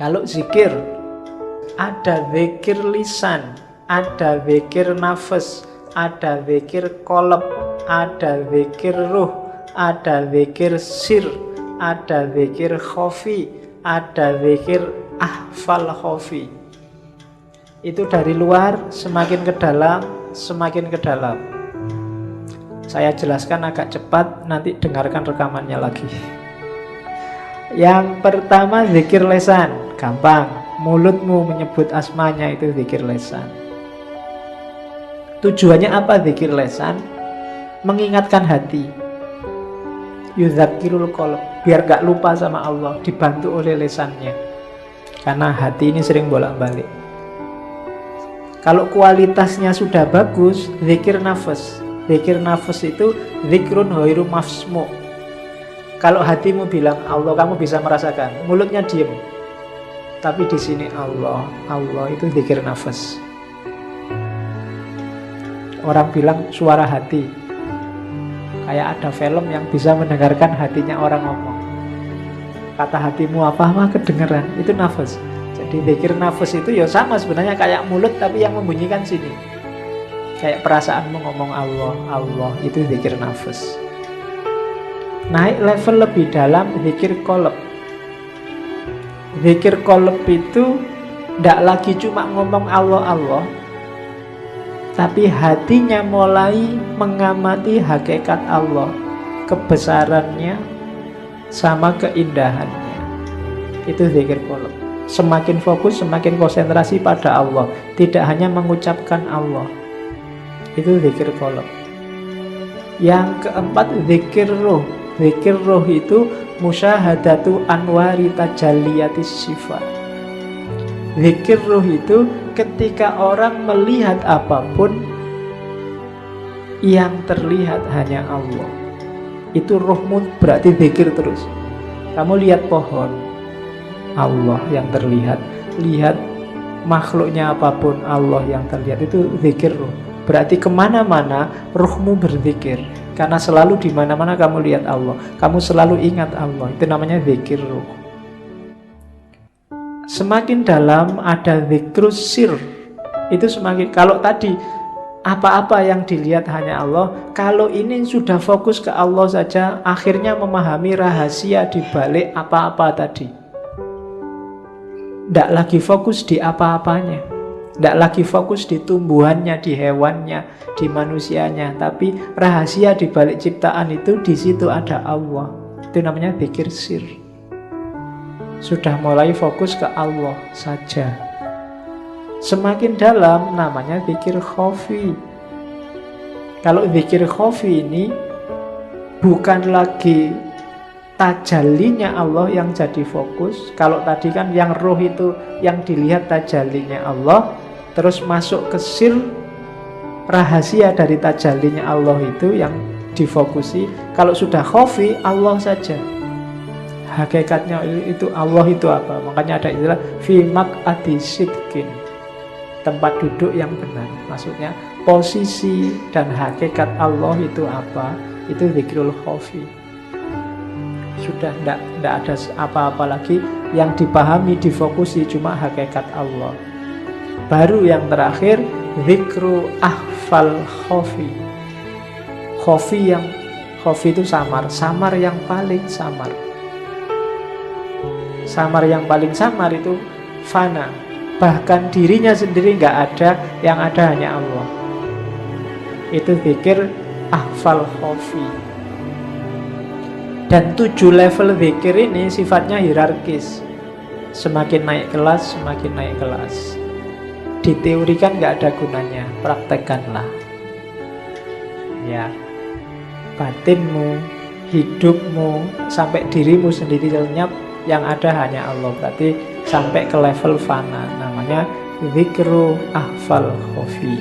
Kalau zikir, ada zikir lisan, ada zikir nafas, ada zikir qalb, ada zikir ruh, ada zikir sir, ada zikir khafi, ada zikir ahfal khafi. Itu dari luar semakin ke dalam, semakin ke dalam. Saya jelaskan agak cepat, nanti dengarkan rekamannya lagi. Yang pertama zikir lesan, gampang. Mulutmu menyebut asmanya itu zikir lesan. Tujuannya apa zikir lesan? Mengingatkan hati. Yudzakirul qalb, biar gak lupa sama Allah, dibantu oleh lesannya. Karena hati ini sering bolak-balik. Kalau kualitasnya sudah bagus, zikir nafas. Zikir nafas itu zikrun ghairu mafsmu. Kalau hatimu bilang Allah, kamu bisa merasakan. Mulutnya diem, tapi di sini Allah, Allah itu zikir nafas. Orang bilang suara hati. Kayak ada film yang bisa mendengarkan hatinya orang ngomong. Kata hatimu apa mah kedengeran, itu nafas. Jadi zikir nafas itu ya sama sebenarnya kayak mulut, tapi yang membunyikan sini. Kayak perasaanmu ngomong Allah, Allah itu zikir nafas. Naik level lebih dalam zikir qalb. Zikir qalb itu tidak lagi cuma ngomong Allah, Allah, tapi hatinya mulai mengamati hakikat Allah, kebesarannya sama keindahannya. Itu zikir qalb. Semakin fokus, semakin konsentrasi pada Allah, tidak hanya mengucapkan Allah. Itu zikir qalb. Yang keempat zikir ruh. Zikir ruh itu musyahadatu anwari tajalliyatis sifat. Zikir ruh itu ketika orang melihat apapun, yang terlihat hanya Allah. Itu ruhmu berarti zikir terus. Kamu lihat pohon, Allah yang terlihat. Lihat makhluknya apapun, Allah yang terlihat. Itu zikir ruh. Berarti kemana-mana ruhmu berzikir. Karena selalu di mana-mana kamu lihat Allah, kamu selalu ingat Allah. Itu namanya zikir ruh. Semakin dalam ada zikrus sir. Itu semakin, kalau tadi apa-apa yang dilihat hanya Allah, kalau ini sudah fokus ke Allah saja, akhirnya memahami rahasia di balik apa-apa tadi. Tidak lagi fokus di apa-apanya, tidak lagi fokus di tumbuhannya, di hewannya, di manusianya, tapi rahasia di balik ciptaan itu, di situ ada Allah. Itu namanya zikir sir. Sudah mulai fokus ke Allah saja. Semakin dalam namanya zikir khafi. Kalau zikir khafi ini bukan lagi tajallinya Allah yang jadi fokus. Kalau tadi kan yang roh itu yang dilihat tajallinya Allah, terus masuk ke sir, rahasia dari tajallinya Allah itu yang difokusi. Kalau sudah khafi, Allah saja. Hakikatnya itu Allah itu apa? Makanya ada istilah fi maq'adi sidqin, tempat duduk yang benar. Maksudnya posisi dan hakikat Allah itu apa? Itu zikrul khafi. Sudah tidak ada apa-apa lagi yang dipahami, difokusi, cuma hakikat Allah. Baru yang terakhir zikru ahfal khafi. Khafi itu samar, samar yang paling samar. Samar yang paling samar itu fana. Bahkan dirinya sendiri nggak ada, yang ada hanya Allah. Itu zikir ahfal khafi. Dan 7 level zikir ini sifatnya hierarkis. Semakin naik kelas, semakin naik kelas. Diteorikan nggak ada gunanya, praktekkanlah. Ya, batinmu, hidupmu, sampai dirimu sendiri lenyap, yang ada hanya Allah. Berarti sampai ke level fana, namanya zikru ahfal khafi.